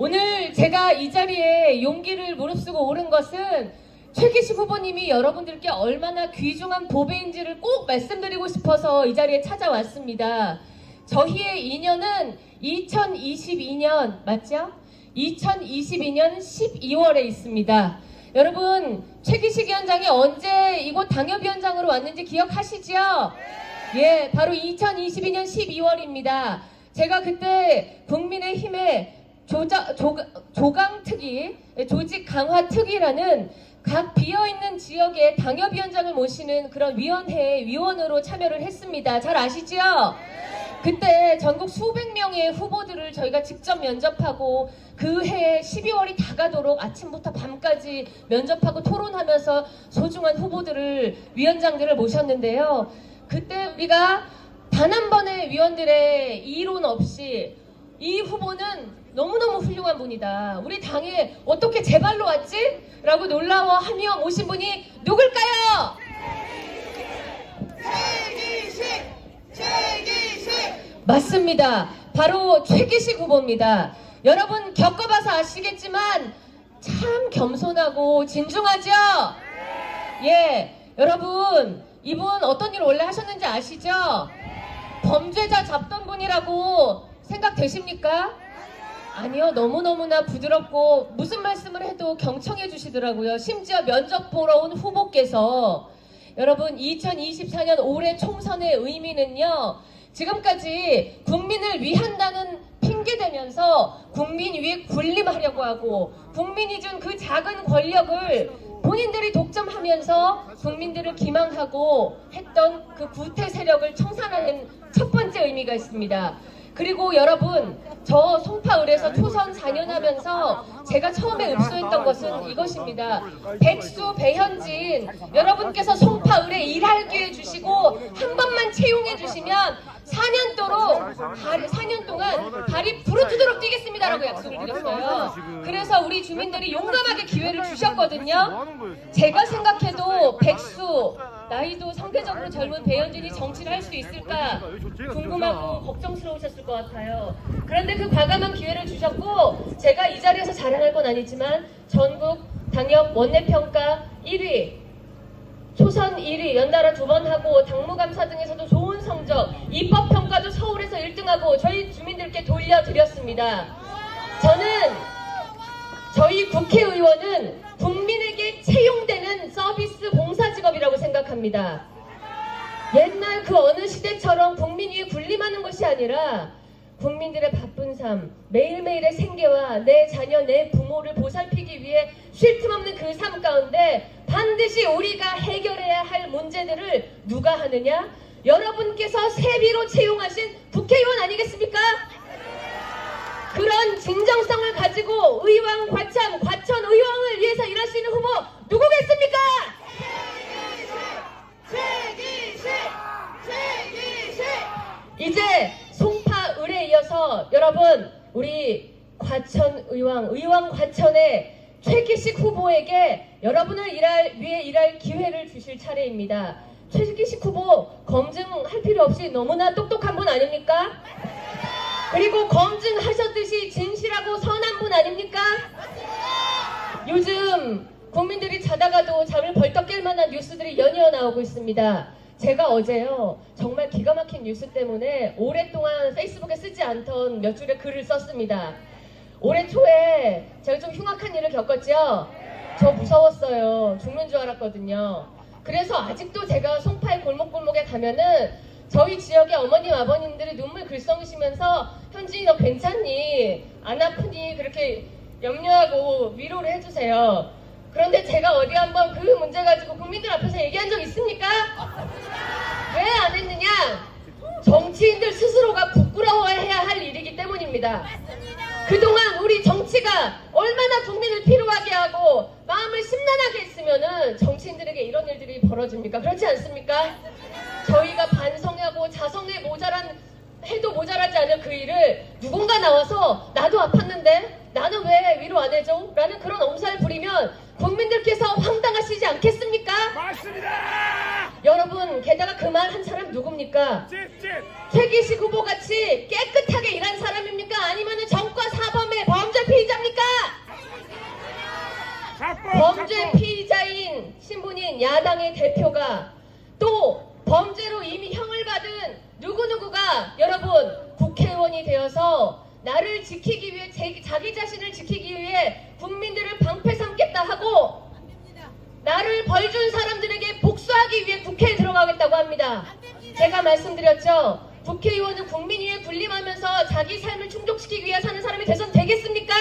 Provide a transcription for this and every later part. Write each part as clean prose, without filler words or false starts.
오늘 제가 이 자리에 용기를 무릅쓰고 오른 것은 최기식 후보님이 여러분들께 얼마나 귀중한 보배인지를 꼭 말씀드리고 싶어서 이 자리에 찾아왔습니다. 저희의 인연은 2022년 맞죠? 2022년 12월에 있습니다. 여러분 최기식 위원장이 언제 이곳 당협위원장으로 왔는지 기억하시죠? 예, 바로 2022년 12월입니다. 제가 그때 국민의힘의 조강특위, 조직 강화 특위라는 각 비어있는 지역의 당협위원장을 모시는 그런 위원회의 위원으로 참여를 했습니다. 잘 아시죠? 그때 전국 수백 명의 후보들을 저희가 직접 면접하고 그 해에 12월이 다가도록 아침부터 밤까지 면접하고 토론하면서 소중한 후보들을, 위원장들을 모셨는데요. 그때 우리가 단 한 번의 위원들의 이론 없이 이 후보는 너무너무 훌륭한 분이다. 우리 당에 어떻게 제 발로 왔지? 라고 놀라워하며 모신 분이 누굴까요? 최기식! 맞습니다. 바로 최기식 후보입니다. 여러분 겪어봐서 아시겠지만 참 겸손하고 진중하죠? 예, 여러분 이분 어떤 일을 원래 하셨는지 아시죠? 범죄자 잡던 분이라고 생각되십니까? 아니요, 너무너무나 부드럽고 무슨 말씀을 해도 경청해 주시더라고요. 심지어 면접 보러 온 후보께서 여러분 2024년 올해 총선의 의미는요, 지금까지 국민을 위한다는 핑계 대면서 국민 위에 군림하려고 하고 국민이 준 그 작은 권력을 본인들이 독점하면서 국민들을 기망하고 했던 그 구태 세력을 청산하는 첫 번째 의미가 있습니다. 그리고 여러분, 저 송파을에서 초선 4년 하면서 제가 처음에 읍소했던 것은 이것입니다. 백수 배현진 여러분께서 송파을에 일할 기회 주시고 한 번만 채용해 주시면 4년 동안 발이 부르트도록 뛰겠습니다라고 약속을 드렸어요. 그래서 우리 주민들이 용감하게 기회를 주셨거든요. 제가 생각해도 백수, 나이도 상대적으로 젊은 배현진이 정치를 할 수 있을까 궁금하고 걱정스러우셨을 것 같아요. 그런데 그 과감한 기회를 주셨고, 제가 이 자리에서 자랑할 건 아니지만 전국 당협 원내평가 1위, 초선 1위 연달아 2번 하고 당무감사 등에서도 좋은 성적, 입법평가도 서울에서 1등하고 저희 주민들께 돌려드렸습니다. 저희 국회의원은 국민에게 채용되는 서비스 봉사직업이라고 생각합니다. 옛날 그 어느 시대처럼 국민 위에 군림하는 것이 아니라 국민들의 바쁜 삶, 매일매일의 생계와 내 자녀, 내 부모를 보살피기 위해 쉴 틈 없는 그 삶 가운데 반드시 우리가 해결해야 할 문제들을 누가 하느냐? 여러분께서 세비로 채용하신 국회의원 아니겠습니까? 그런 진정성을 가지고 의왕, 과천, 과천 의왕을 위해서 일할 수 있는 후보 누구겠습니까? 최기식! 이제 송파을에 이어서 여러분 우리 과천 의왕 과천의 최기식 후보에게 여러분을 위해 일할 기회를 주실 차례입니다. 최기식 후보 검증할 필요 없이 너무나 똑똑한 분 아닙니까? 그리고 검증하셨듯이 진실하고 선한 분 아닙니까? 요즘 국민들이 자다가도 잠을 벌떡 깰 만한 뉴스들이 연이어 나오고 있습니다. 제가 어제요, 정말 기가 막힌 뉴스 때문에 오랫동안 페이스북에 쓰지 않던 몇 줄의 글을 썼습니다. 올해 초에 제가 좀 흉악한 일을 겪었죠? 저 무서웠어요. 죽는 줄 알았거든요. 그래서 아직도 제가 송파의 골목골목에 가면은 저희 지역의 어머님 아버님들이 눈물 글썽이시면서 현진이 너 괜찮니? 안 아프니? 그렇게 염려하고 위로를 해주세요. 그런데 제가 어디 한번 그 문제 가지고 국민들 앞에서 얘기한 적 있습니까? 왜 안 했느냐? 정치인들 스스로가 부끄러워해야 할 일이기 때문입니다. 그동안 우리 정치가 얼마나 국민을 피로하게 하고 마음을 심란하게 했으면은 정치인들에게 이런 일들이 벌어집니까? 그렇지 않습니까? 저희가 반성하고 자성에 해도 모자라지 않을 그 일을 누군가 나와서 나도 아팠는데 나는 왜 위로 안 해줘? 라는 그런 엄살을 부리면 국민들께서 황당하시지 않겠습니까? 맞습니다! 여러분, 게다가 그 말 한 사람 누굽니까? 최기식 후보같이 깨끗하게 일한 사람입니까? 아니면 정과 사범의 범죄 피의자 민주당의 대표가 또 범죄로 이미 형을 받은 누구누구가 여러분 국회의원이 되어서 나를 지키기 위해 자기 자신을 지키기 위해 국민들을 방패 삼겠다 하고 나를 벌 준 사람들에게 복수하기 위해 국회에 들어가겠다고 합니다. 제가 말씀드렸죠. 국회의원은 국민 위에 군림하면서 자기 삶을 충족시키기 위해 사는 사람이 돼선 되겠습니까?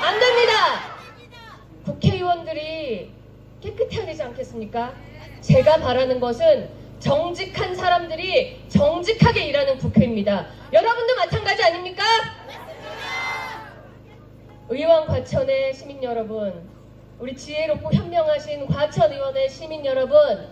안 됩니다. 국회의원들이 깨끗해야 되지 않겠습니까? 제가 바라는 것은 정직한 사람들이 정직하게 일하는 국회입니다. 여러분도 마찬가지 아닙니까? 의왕 과천의 시민 여러분, 우리 지혜롭고 현명하신 과천 의원의 시민 여러분,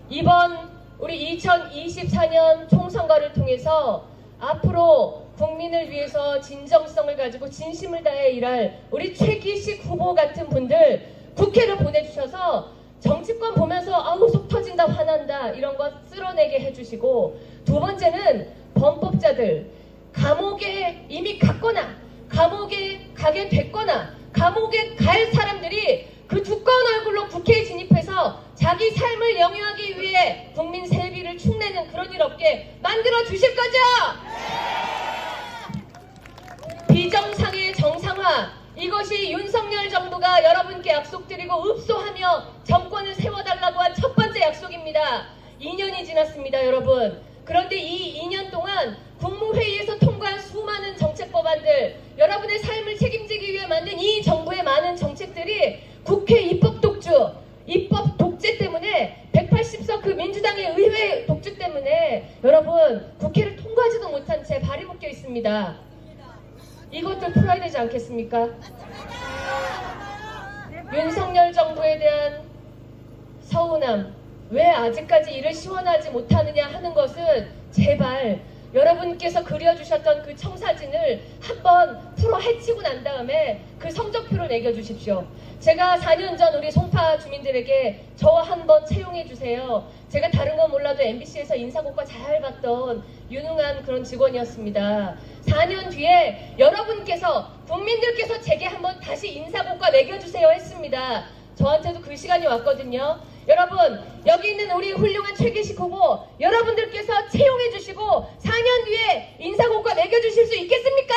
이번 우리 2024년 총선거를 통해서 앞으로 국민을 위해서 진정성을 가지고 진심을 다해 일할 우리 최기식 후보 같은 분들 국회를 보내주셔서 정치권 보면서 아우 속 터진다 화난다 이런 거 쓸어내게 해주시고, 두 번째는 범법자들 감옥에 이미 갔거나 감옥에 가게 됐거나 감옥에 갈 사람들이 그 두꺼운 얼굴로 국회에 진입해서 자기 삶을 영위하기 위해 국민 세비를 축내는 그런 일 없게 만들어 주실 거죠? 비정상의 정상화, 이것이 윤석열 정부가 여러분께 약속드리고 읍소하며 정권을 세워달라고 한 첫 번째 약속입니다. 2년이 지났습니다, 여러분. 그런데 이 2년 동안 국무회의에서 통과한 수많은 정책 법안들, 여러분의 삶을 책임지기 위해 만든 이 정부의 많은 정책들이 국회 입법 독재 때문에 180석 그 민주당의 의회 독주 때문에 여러분 국회를 통과하지도 못한 채 발이 묶여 있습니다. 이것들 풀어야 되지 않겠습니까? 윤석열 정부에 대한 서운함, 왜 아직까지 일을 시원하지 못하느냐 하는 것은 제발 여러분께서 그려주셨던 그 청사진을 한번 풀어 헤치고 난 다음에 그 성적표를 매겨주십시오. 제가 4년 전 우리 송파 주민들에게 저와 한번 채용해 주세요. 제가 다른 건 몰라도 MBC에서 인사고과 잘 봤던 유능한 그런 직원이었습니다. 4년 뒤에 여러분께서 국민들께서 제게 한번 다시 인사고과 매겨주세요 했습니다. 저한테도 그 시간이 왔거든요. 여러분, 여기 있는 우리 훌륭한 최기식 후보 여러분들께서 채용해 주시고 4년 뒤에 인사고과 매겨주실 수 있겠습니까?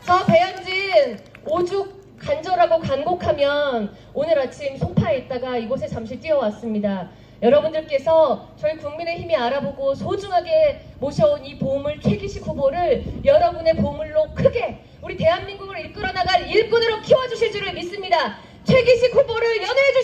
저 배현진 오죽 간절하고 간곡하면 오늘 아침 송파에 있다가 이곳에 잠시 뛰어왔습니다. 여러분들께서 저희 국민의힘이 알아보고 소중하게 모셔온 이 보물 최기식 후보를 여러분의 보물로 크게 우리 대한민국을 이끌어 나갈 일꾼으로 키워주실 줄을 믿습니다. 최기식 후보를 연호해 주십시오.